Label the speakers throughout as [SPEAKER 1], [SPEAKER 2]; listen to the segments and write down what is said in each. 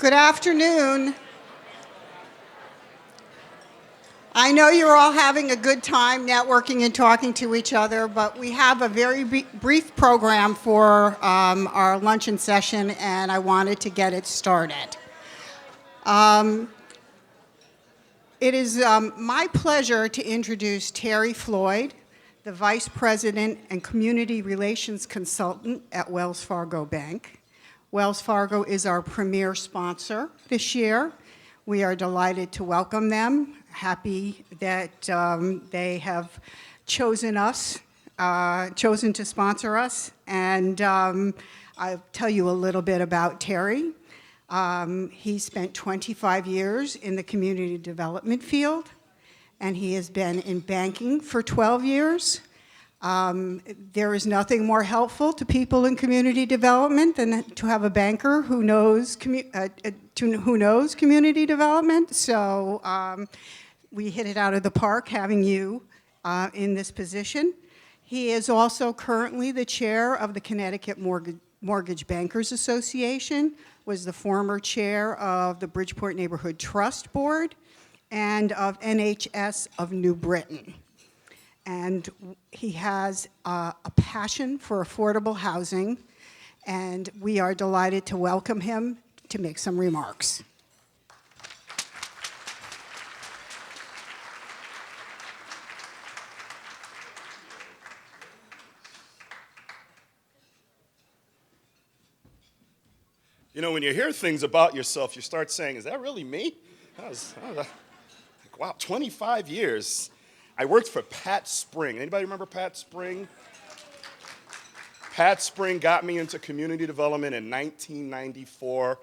[SPEAKER 1] Good afternoon. I know you're all having a good time networking and talking to each other, but we have a very brief program for our luncheon session, and I wanted to get it started. It is my pleasure to introduce Terry Floyd, the Vice President and Community Relations Consultant at Wells Fargo Bank. Wells Fargo is our premier sponsor this year. We are delighted to welcome them, happy that they have chosen to sponsor us. And I'll tell you a little bit about Terry. He spent 25 years in the community development field, and he has been in banking for 12 years. There is nothing more helpful to people in community development than to have a banker who knows community development. So we hit it out of the park having you in this position. He is also currently the chair of the Connecticut Mortgage Bankers Association, was the former chair of the Bridgeport Neighborhood Trust Board, and of NHS of New Britain. And he has a passion for affordable housing, and we are delighted to welcome him to make some remarks.
[SPEAKER 2] You know, when you hear things about yourself, you start saying, is that really me? Wow, 25 years. I worked for Pat Spring. Anybody remember Pat Spring? Pat Spring got me into community development in 1994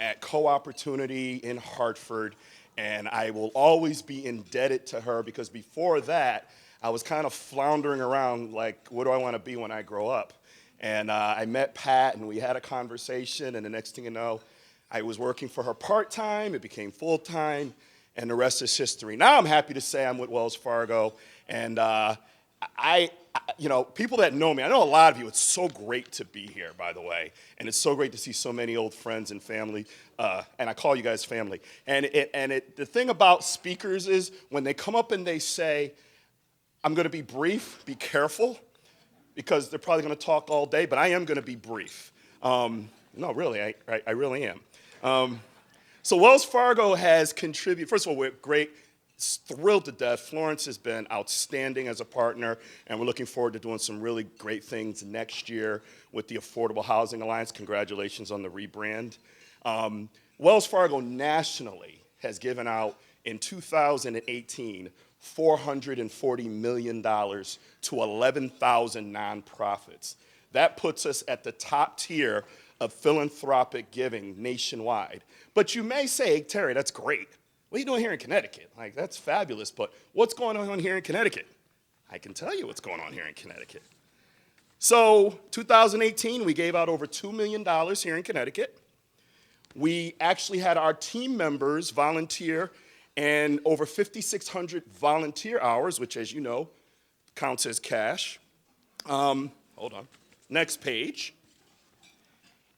[SPEAKER 2] at Co-Opportunity in Hartford, and I will always be indebted to her because before that, I was kind of floundering around like, what do I want to be when I grow up? And I met Pat, and we had a conversation, and the next thing you know, I was working for her part-time, it became full-time, and the rest is history. Now I'm happy to say I'm with Wells Fargo, and people that know me, I know a lot of you, it's so great to be here, by the way, and it's so great to see so many old friends and family, and I call you guys family. And the thing about speakers is when they come up and they say, I'm going to be brief, be careful, because they're probably going to talk all day, but I am going to be brief. No, really, I really am. So Wells Fargo has contributed. First of all, we're great, thrilled to death. Florence has been outstanding as a partner, and we're looking forward to doing some really great things next year with the Affordable Housing Alliance. Congratulations on the rebrand. Wells Fargo nationally has given out in 2018 $440 million to 11,000 nonprofits. That puts us at the top tier of philanthropic giving nationwide. But you may say, Terry, that's great. What are you doing here in Connecticut? Like, that's fabulous, but what's going on here in Connecticut? I can tell you what's going on here in Connecticut. So 2018, we gave out over $2 million here in Connecticut. We actually had our team members volunteer, and over 5,600 volunteer hours, which, as you know, counts as cash. Hold on. Next page.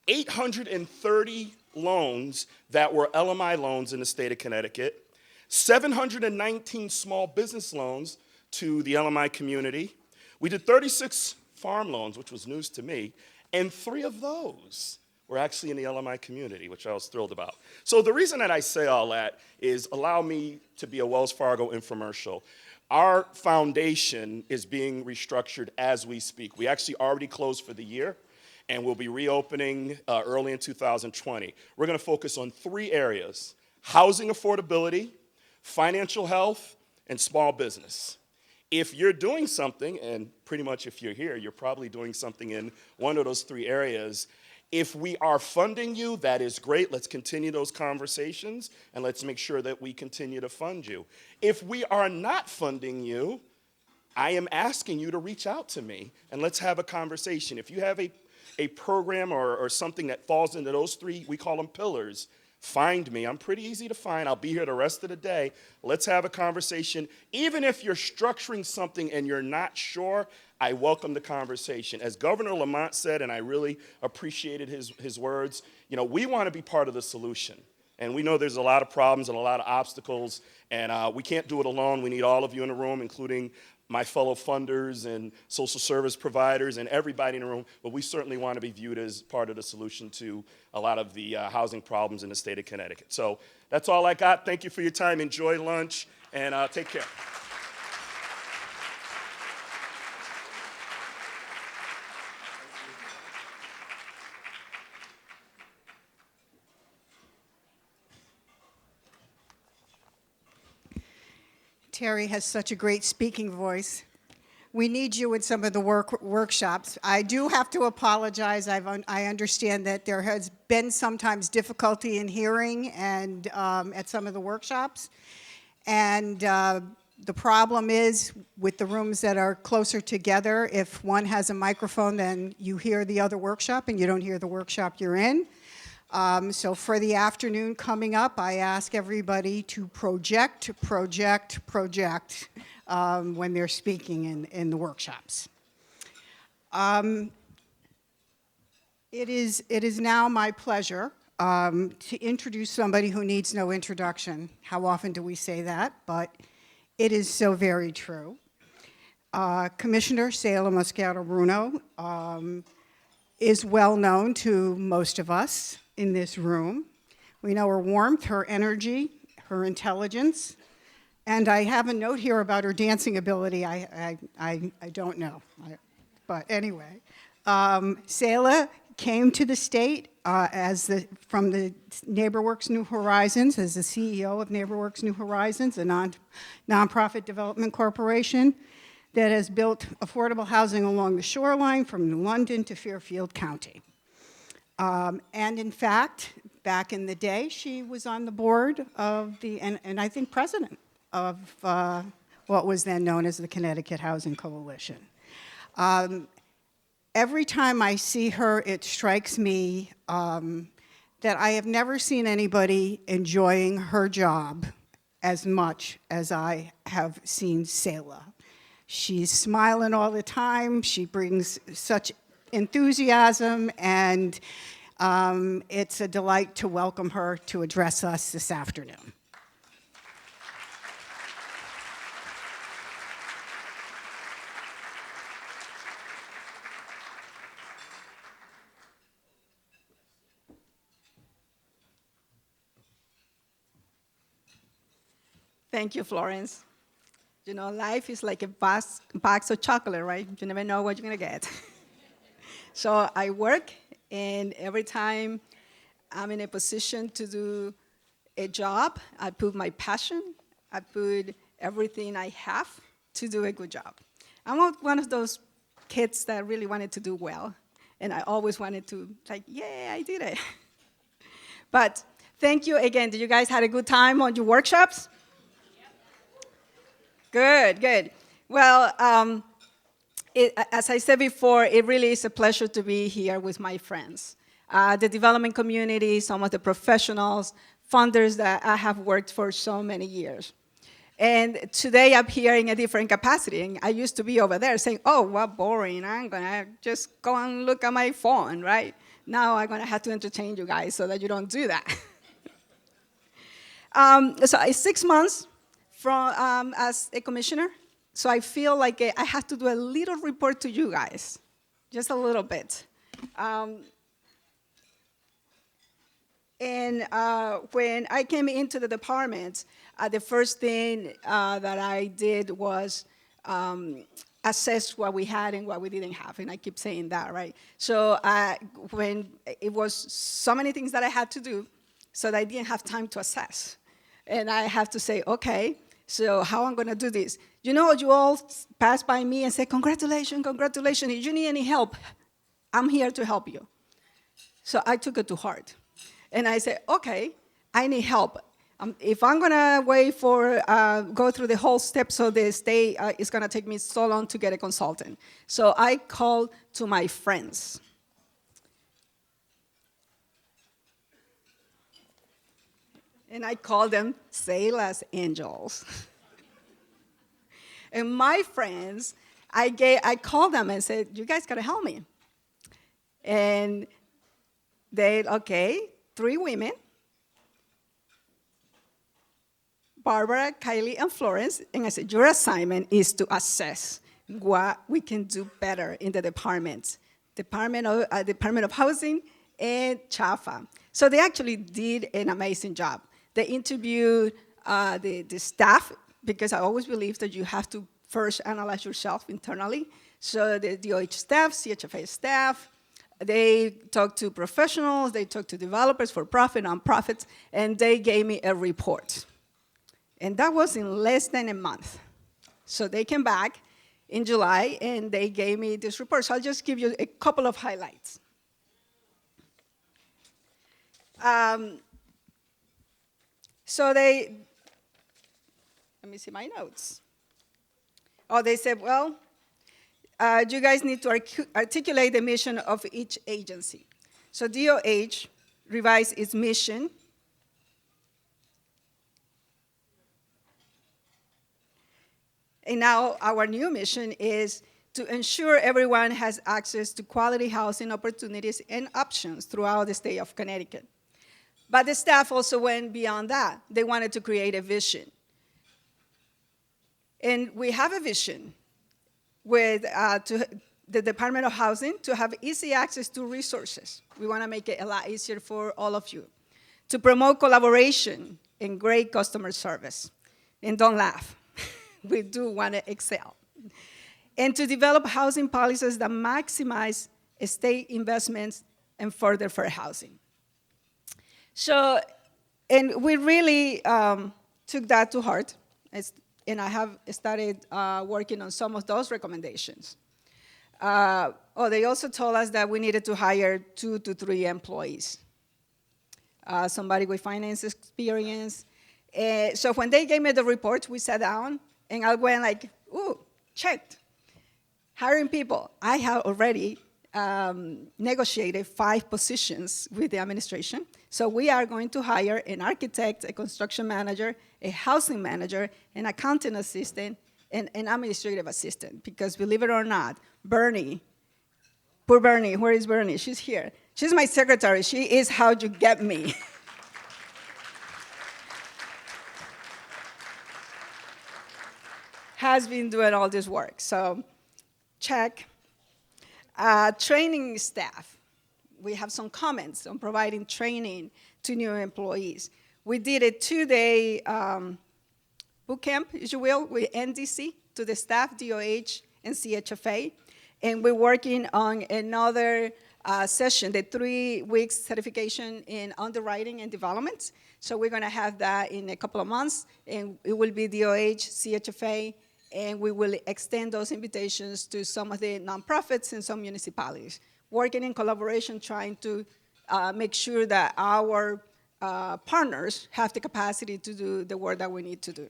[SPEAKER 2] 830 loans that were LMI loans in the state of Connecticut. 719 small business loans to the LMI community. We did 36 farm loans, which was news to me, and 3 of those were actually in the LMI community, which I was thrilled about. So the reason that I say all that is allow me to be a Wells Fargo infomercial. Our foundation is being restructured as we speak. We actually already closed for the year, and we'll be reopening early in 2020. We're gonna focus on 3 areas: housing affordability, financial health, and small business. If you're doing something, and pretty much if you're here, you're probably doing something in one of those 3 areas. If we are funding you, that is great. Let's continue those conversations, and let's make sure that we continue to fund you. If we are not funding you, I am asking you to reach out to me, and let's have a conversation. If you have a program or something that falls into those 3, we call them pillars, find me. I'm pretty easy to find. I'll be here the rest of the day. Let's have a conversation. Even if you're structuring something and you're not sure, I welcome the conversation. As Governor Lamont said, and I really appreciated his words, we want to be part of the solution. And we know there's a lot of problems and a lot of obstacles, and we can't do it alone. We need all of you in the room, including my fellow funders and social service providers and everybody in the room, but we certainly want to be viewed as part of the solution to a lot of the housing problems in the state of Connecticut. So that's all I got. Thank you for your time. Enjoy lunch, and take care.
[SPEAKER 1] Terry has such a great speaking voice. We need you in some of the workshops. I do have to apologize. I understand that there has been sometimes difficulty in hearing and at some of the workshops. And the problem is with the rooms that are closer together, if one has a microphone, then you hear the other workshop and you don't hear the workshop you're in. So for the afternoon coming up, I ask everybody to project when they're speaking in the workshops. It is now my pleasure to introduce somebody who needs no introduction. How often do we say that? But it is so very true. Commissioner Seila Mosqueda-Bruno is well known to most of us in this room. We know her warmth, her energy, her intelligence, and I have a note here about her dancing ability. I don't know, but anyway. Seila came to the state from the NeighborWorks New Horizons as the CEO of NeighborWorks New Horizons, a nonprofit development corporation that has built affordable housing along the shoreline from New London to Fairfield County. And in fact, back in the day, she was on the board of and I think president of what was then known as the Connecticut Housing Coalition. Every time I see her, it strikes me that I have never seen anybody enjoying her job as much as I have seen Seila. She's smiling all the time. She brings such enthusiasm, and it's a delight to welcome her to address us this afternoon.
[SPEAKER 3] Thank you, Florence. Life is like a box of chocolate, right? You never know what you're going to get. So I work, and every time I'm in a position to do a job, I put my passion, I put everything I have to do a good job. I'm one of those kids that really wanted to do well, and I always wanted to, yeah, I did it. But thank you again. Did you guys have a good time on your workshops? Good, good. Well, as I said before, it really is a pleasure to be here with my friends. The development community, some of the professionals, funders that I have worked for so many years. And today I'm here in a different capacity. And I used to be over there saying, oh, what boring. I'm going to just go and look at my phone, right? Now I'm going to have to entertain you guys so that you don't do that. So it's 6 months as a commissioner, so I feel like I have to do a little report to you guys, just a little bit. And when I came into the department, the first thing that I did was assess what we had and what we didn't have, and I keep saying that, right? So when it was so many things that I had to do, so that I didn't have time to assess. And I have to say, okay, so how I'm going to do this? You all pass by me and say, congratulations, congratulations. If you need any help, I'm here to help you. So I took it to heart. And I said, okay, I need help. If I'm going to wait for, go through the whole steps of the state, it's going to take me so long to get a consultant. So I called to my friends. and I call them Sailors Angels. And my friends, I called them and said, you guys gotta help me. And okay, 3 women, Barbara, Kylie, and Florence, and I said, your assignment is to assess what we can do better in the departments, Department of Housing and CHAFA. So they actually did an amazing job. They interviewed the staff, because I always believe that you have to first analyze yourself internally. So the DOH staff, CHFA staff, they talked to professionals, they talked to developers, for-profit, nonprofits, and they gave me a report. And that was in less than a month. So they came back in July, and they gave me this report. So I'll just give you a couple of highlights. So let me see my notes. Oh, they said, well, you guys need to articulate the mission of each agency. So DOH revised its mission. And now our new mission is to ensure everyone has access to quality housing opportunities and options throughout the state of Connecticut. But the staff also went beyond that. They wanted to create a vision. And we have a vision with the Department of Housing to have easy access to resources. We want to make it a lot easier for all of you. To promote collaboration and great customer service. And don't laugh. We do want to excel. And to develop housing policies that maximize state investments and further fair housing. So, and we really took that to heart, and I have started working on some of those recommendations. They also told us that we needed to hire 2 to 3 employees, somebody with finance experience. So when they gave me the report, we sat down, and I went like, ooh, checked. Hiring people. I have already negotiated 5 positions with the administration. So we are going to hire an architect, a construction manager, a housing manager, an accounting assistant, and an administrative assistant. Because believe it or not, Bernie, poor Bernie, where is Bernie? She's here. She's my secretary. She is how you get me. Has been doing all this work, so check. Training staff. We have some comments on providing training to new employees. We did a 2-day boot camp, if you will, with NDC to the staff, DOH, and CHFA. And we're working on another session, the 3 weeks certification in underwriting and development. So we're going to have that in a couple of months, and it will be DOH, CHFA, and we will extend those invitations to some of the nonprofits and some municipalities, working in collaboration, trying to make sure that our partners have the capacity to do the work that we need to do.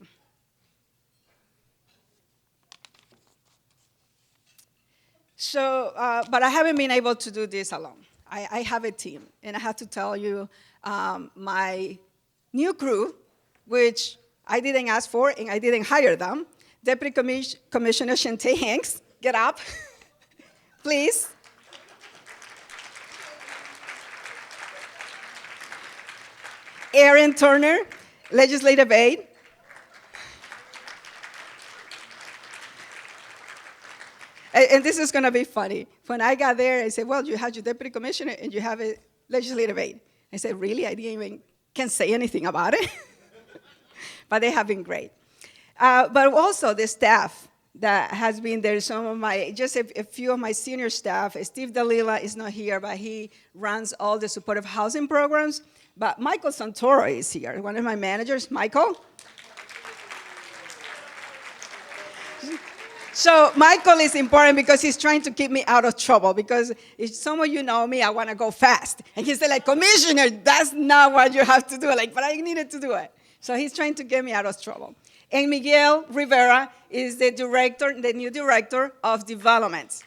[SPEAKER 3] So, but I haven't been able to do this alone. I have a team, and I have to tell you, my new crew, which I didn't ask for and I didn't hire them, Deputy Commissioner Shantae Hanks, get up, please. Aaron Turner, Legislative Aide. And this is going to be funny. When I got there, I said, well, you have your Deputy Commissioner and you have a Legislative Aide. I said, really? I didn't even can't say anything about it. But they have been great. But also the staff that has been there, some of my, just a few of my senior staff. Steve Dalila is not here, but he runs all the supportive housing programs. But Michael Santoro is here, one of my managers. Michael? So Michael is important because he's trying to keep me out of trouble, because if some of you know me, I want to go fast. And he said, like, Commissioner, that's not what you have to do. Like, but I needed to do it. So he's trying to get me out of trouble. And Miguel Rivera is the director, the new director of development.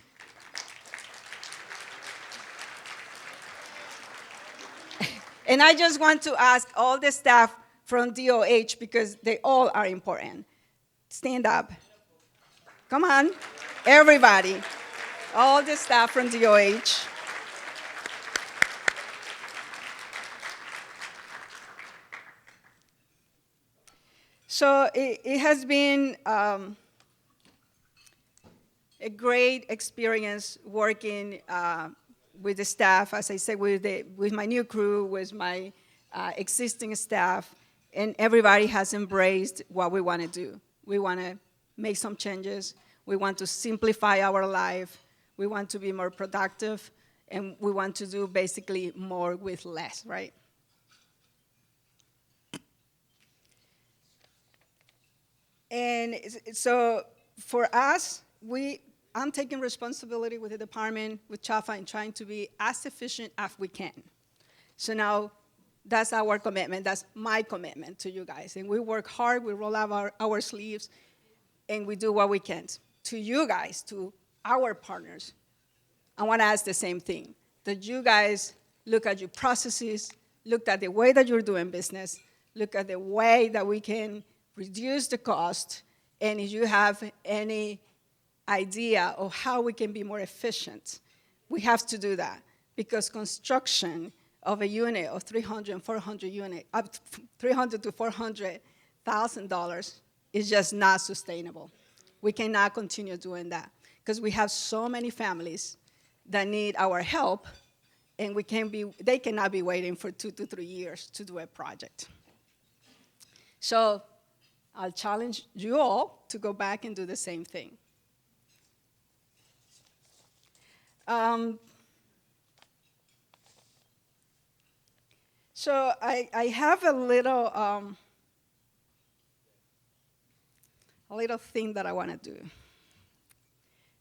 [SPEAKER 3] And I just want to ask all the staff from DOH because they all are important. Stand up. Come on, everybody. All the staff from DOH. So it has been a great experience working with the staff, as I said, with my new crew, with my existing staff, and everybody has embraced what we want to do. We want to make some changes. We want to simplify our life. We want to be more productive, and we want to do basically more with less, right? And so for us, I'm taking responsibility with the department, with CHAFA, and trying to be as efficient as we can. So now that's our commitment. That's my commitment to you guys. And we work hard. We roll out our sleeves, and we do what we can. To you guys, to our partners, I want to ask the same thing, that you guys look at your processes, look at the way that you're doing business, look at the way that we can reduce the cost, and if you have any idea of how we can be more efficient, we have to do that, because construction of a unit of 300 and 400 unit, up $300 to $400,000 is just not sustainable. We cannot continue doing that, because we have so many families that need our help, and they cannot be waiting for 2 to 3 years to do a project. So I'll challenge you all to go back and do the same thing. So I have a little thing that I want to do.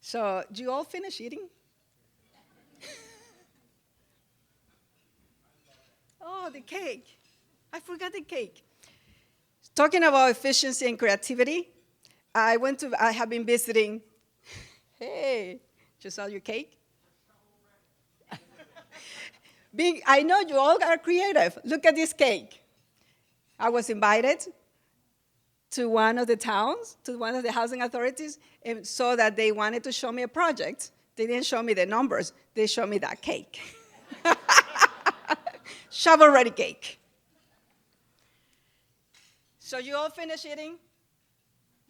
[SPEAKER 3] So, do you all finish eating? Oh, the cake. I forgot the cake. Talking about efficiency and creativity, I have been visiting. Hey, just saw your cake? I know you all are creative. Look at this cake. I was invited to one of the towns, to one of the housing authorities, and saw that they wanted to show me a project. They didn't show me the numbers. They showed me that cake. Shovel-ready cake. So you all finished eating?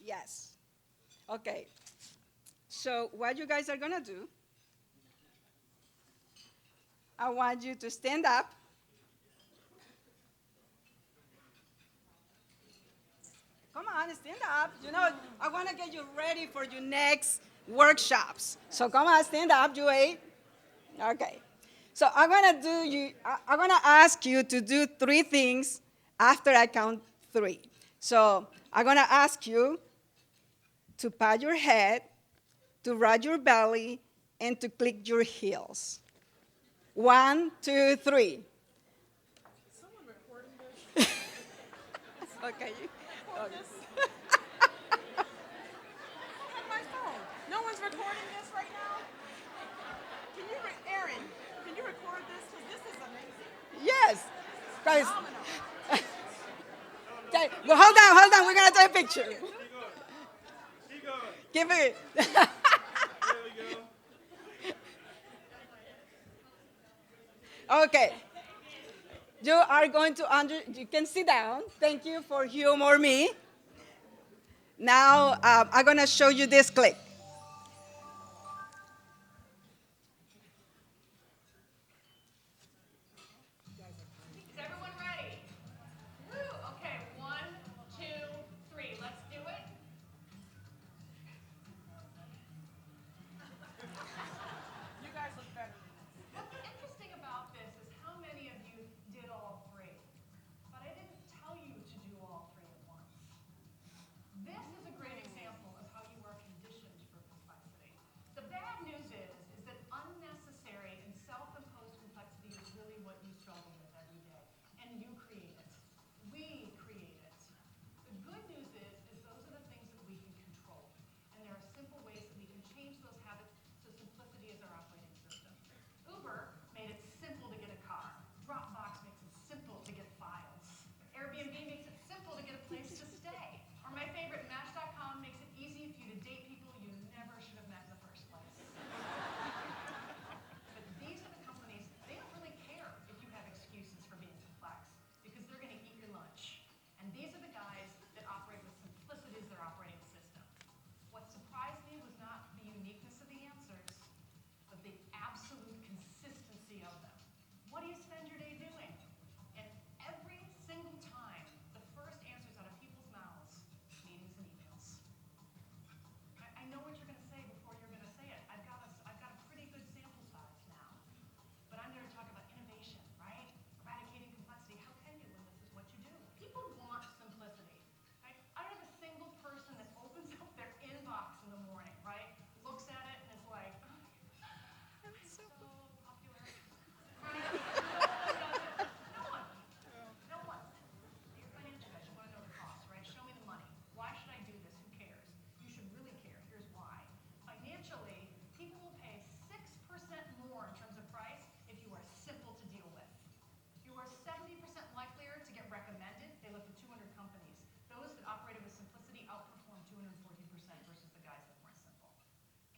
[SPEAKER 3] Yes. Okay. So what you guys are going to do, I want you to stand up. Come on, stand up. You know, I want to get you ready for your next workshops. So come on, stand up, you eight. Okay. So I'm going to ask you to do 3 things after I count 3. So I'm going to ask you to pat your head, to rub your belly, and to click your heels. 1, 2, 3.
[SPEAKER 4] Is someone recording this?
[SPEAKER 3] Okay.
[SPEAKER 4] Okay. My phone. No one's recording this right now? Can you, Aaron, can you record this? Because this is amazing.
[SPEAKER 3] Yes. Guys,
[SPEAKER 4] Phenomenal.
[SPEAKER 3] okay, well, hold on. We're going to take a picture.
[SPEAKER 2] Keep going.
[SPEAKER 3] Give it.
[SPEAKER 2] There we go.
[SPEAKER 3] Okay. You are going to you can sit down. Thank you for humor me. Now, I'm going to show you this clip.
[SPEAKER 5] Is everyone ready? Woo! Okay, 1, 2, 3. Let's do it.
[SPEAKER 4] You guys look better than this.
[SPEAKER 5] What's interesting about this is how many of you did all 3. But I didn't tell you to do all 3 at once. This is a great example of how you are conditioned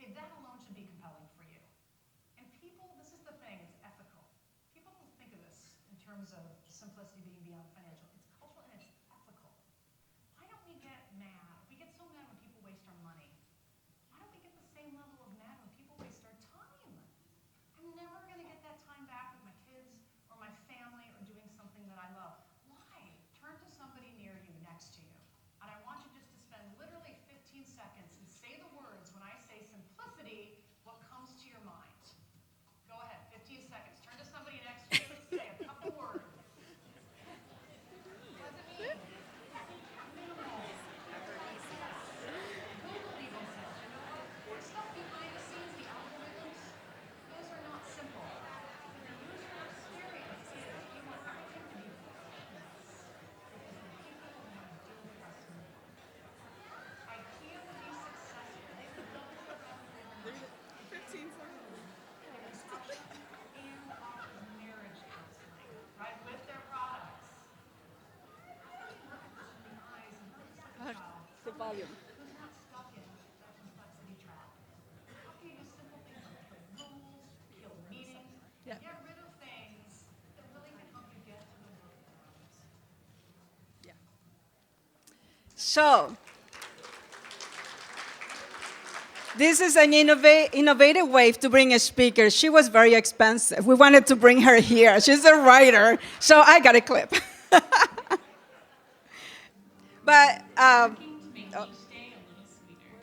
[SPEAKER 5] okay, that alone should be compelling for you. And people, this is the thing, it's ethical. People don't think of this in terms of simplicity being beyond financial. It's cultural and it's ethical. Why don't we get mad? We get so mad when people waste our money. Why don't we get the same level of mad when people waste our time? I'm never going to get that time back with my kids or my family or doing something that I love. Why? Turn to somebody near you, next to you. And I want you just to spend literally 15 seconds and say the words when I say simplicity, what comes to your mind. Go ahead, 15 seconds. Turn to somebody next to you and say a couple words. What does it mean? Minimal. Google even says, you know what? There's stuff behind the scenes, the algorithms. Those are not simple. The user experience is you want everything to be flawless. Because the people want to do trust me. IKEA to be successful, they could double their revenue overnight.
[SPEAKER 4] 15 seconds.
[SPEAKER 5] And offers marriage counseling, right, with their products. The eyes and looks like a child.
[SPEAKER 3] The volume.
[SPEAKER 5] Who's not stuck in that complexity trap? How can you do simple things like kill rules, kill meetings,
[SPEAKER 3] Yeah.
[SPEAKER 5] get rid of things that really can help you get to the workforce?
[SPEAKER 3] So, this is an innovative way to bring a speaker. She was very expensive. We wanted to bring her here. She's a writer, so I got a clip. But
[SPEAKER 5] To make each day a little sweeter.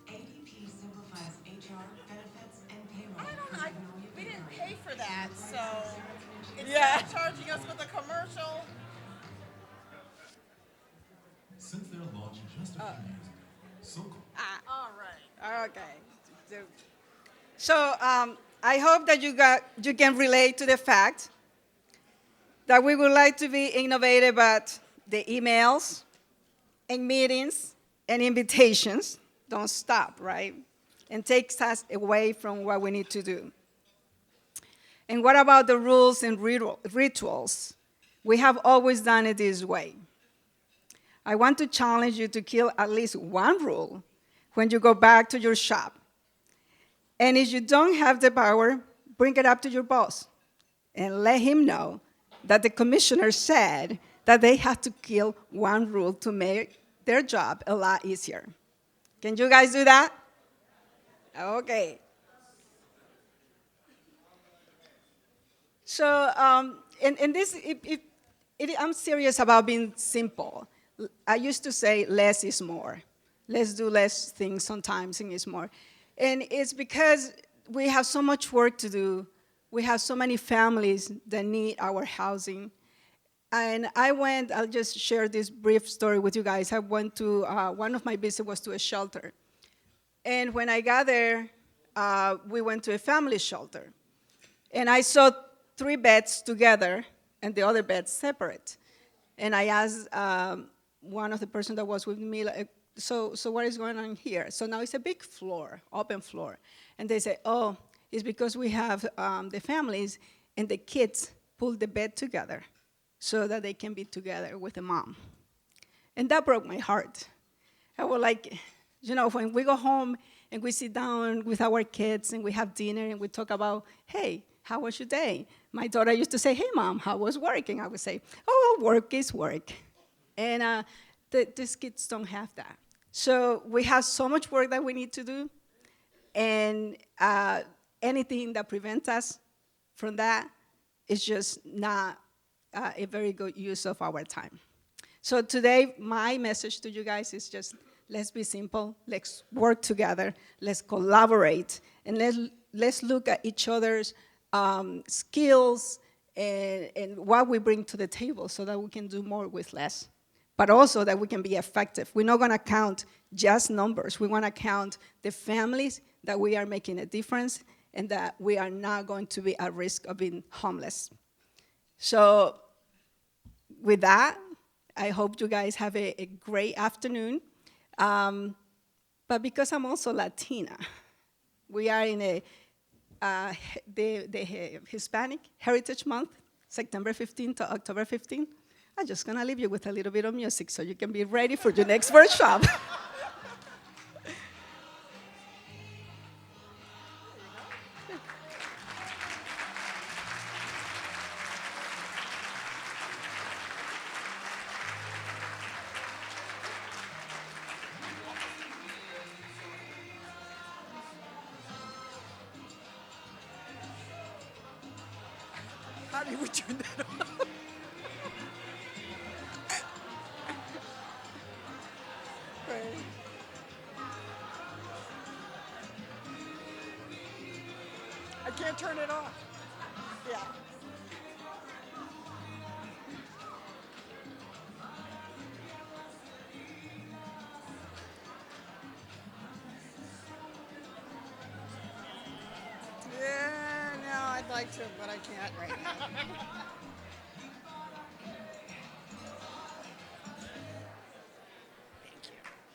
[SPEAKER 6] ADP simplifies HR, benefits, and payroll.
[SPEAKER 4] I don't
[SPEAKER 6] for
[SPEAKER 4] know.
[SPEAKER 6] Magnolia
[SPEAKER 4] We didn't
[SPEAKER 6] Bakery.
[SPEAKER 4] pay for that, so instead
[SPEAKER 3] Yeah.
[SPEAKER 4] of charging us with a commercial,
[SPEAKER 7] Since their launch just a few years ago, SoCal
[SPEAKER 4] all right.
[SPEAKER 3] Okay. So I hope that you can relate to the fact that we would like to be innovative at the emails and meetings and invitations don't stop, right? And takes us away from what we need to do. And what about the rules and rituals? We have always done it this way. I want to challenge you to kill at least one rule when you go back to your shop. And if you don't have the power, bring it up to your boss and let him know that the commissioner said that they had to kill one rule to make their job a lot easier. Can you guys do that? Okay. So, and this, I'm serious about being simple. I used to say less is more. Let's do less things sometimes and it's more. And it's because we have so much work to do. We have so many families that need our housing. And I'll just share this brief story with you guys. I went to, one of my visits was to a shelter. And when I got there, we went to a family shelter. And I saw 3 beds together and the other beds separate. And I asked one of the person that was with me, like, so what is going on here? So now it's a big floor, open floor. And they say, oh, it's because we have the families and the kids pull the bed together so that they can be together with the mom. And that broke my heart. I was like, you know, when we go home and we sit down with our kids and we have dinner and we talk about, hey, how was your day? My daughter used to say, hey, Mom, how was work? And I would say, oh, well, work is work. And these kids don't have that. So we have so much work that we need to do. And anything that prevents us from that is just not a very good use of our time. So today, my message to you guys is just, let's be simple, let's work together, let's collaborate, and let's look at each other's skills and what we bring to the table so that we can do more with less, but also that we can be effective. We're not gonna count just numbers. We wanna count the families that we are making a difference and that we are not going to be at risk of being homeless. So with that, I hope you guys have a great afternoon. But because I'm also Latina, we are in the Hispanic Heritage Month, September 15th to October 15th. I'm just gonna leave you with a little bit of music so you can be ready for your next workshop.
[SPEAKER 4] How do we turn that off? Right. I can't turn it off. Yeah. Yeah, no, I'd like to, but I can't right now.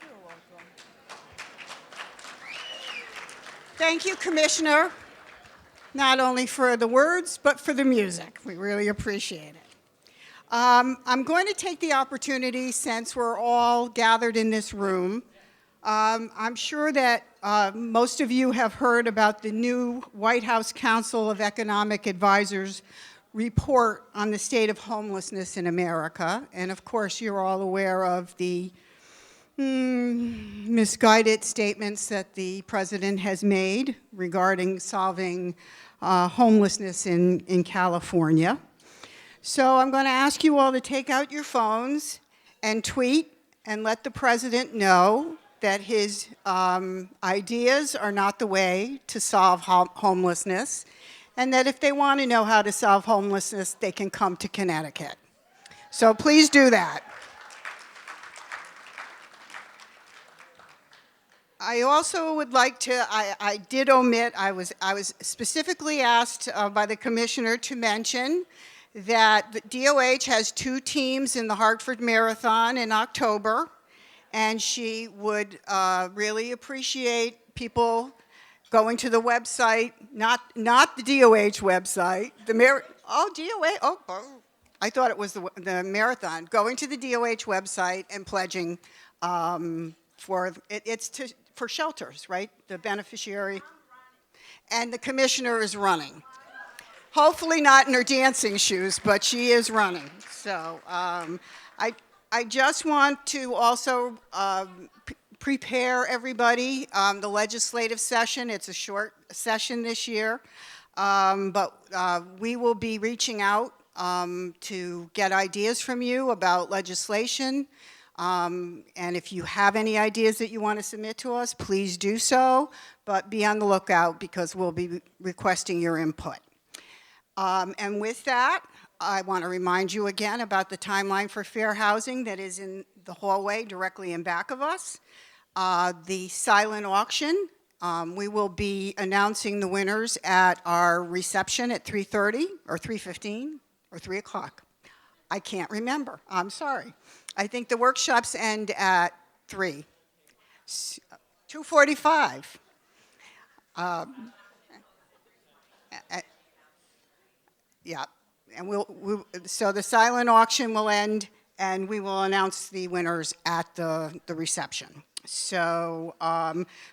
[SPEAKER 4] You're welcome.
[SPEAKER 1] Thank you, Commissioner, not only for the words, but for the music. We really appreciate it. I'm going to take the opportunity, since we're all gathered in this room. I'm sure that most of you have heard about the new White House Council of Economic Advisors report on the state of homelessness in America. And of course, you're all aware of the misguided statements that the president has made regarding solving homelessness in California. So I'm going to ask you all to take out your phones and tweet and let the president know that his ideas are not the way to solve homelessness, and that if they want to know how to solve homelessness, they can come to Connecticut. So please do that. I also would like to, I did omit, I was specifically asked by the commissioner to mention that the DOH has 2 teams in the Hartford Marathon in October, and she would really appreciate people going to the website, not the DOH website, DOH, I thought it was the marathon, going to the DOH website and pledging for shelters, right? The beneficiary. And the commissioner is running. Hopefully not in her dancing shoes, but she is running. So I just want to also prepare everybody. The legislative session, it's a short session this year, but we will be reaching out to get ideas from you about legislation. And if you have any ideas that you want to submit to us, please do so, but be on the lookout because we'll be requesting your input. And with that, I want to remind you again about the timeline for fair housing that is in the hallway directly in back of us. The silent auction, we will be announcing the winners at our reception at 3:30 or 3:15 or 3 o'clock. I can't remember. I'm sorry. I think the workshops end at 3. 2:45. Yeah, and so the silent auction will end, and we will announce the winners at the reception. So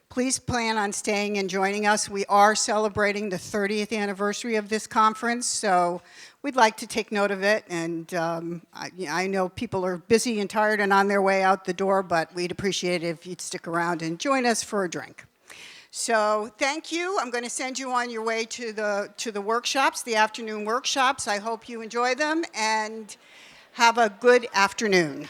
[SPEAKER 1] please plan on staying and joining us. We are celebrating the 30th anniversary of this conference, so we'd like to take note of it. And I know people are busy and tired and on their way out the door, but we'd appreciate it if you'd stick around and join us for a drink. So thank you. I'm going to send you on your way to the workshops, the afternoon workshops. I hope you enjoy them and have a good afternoon.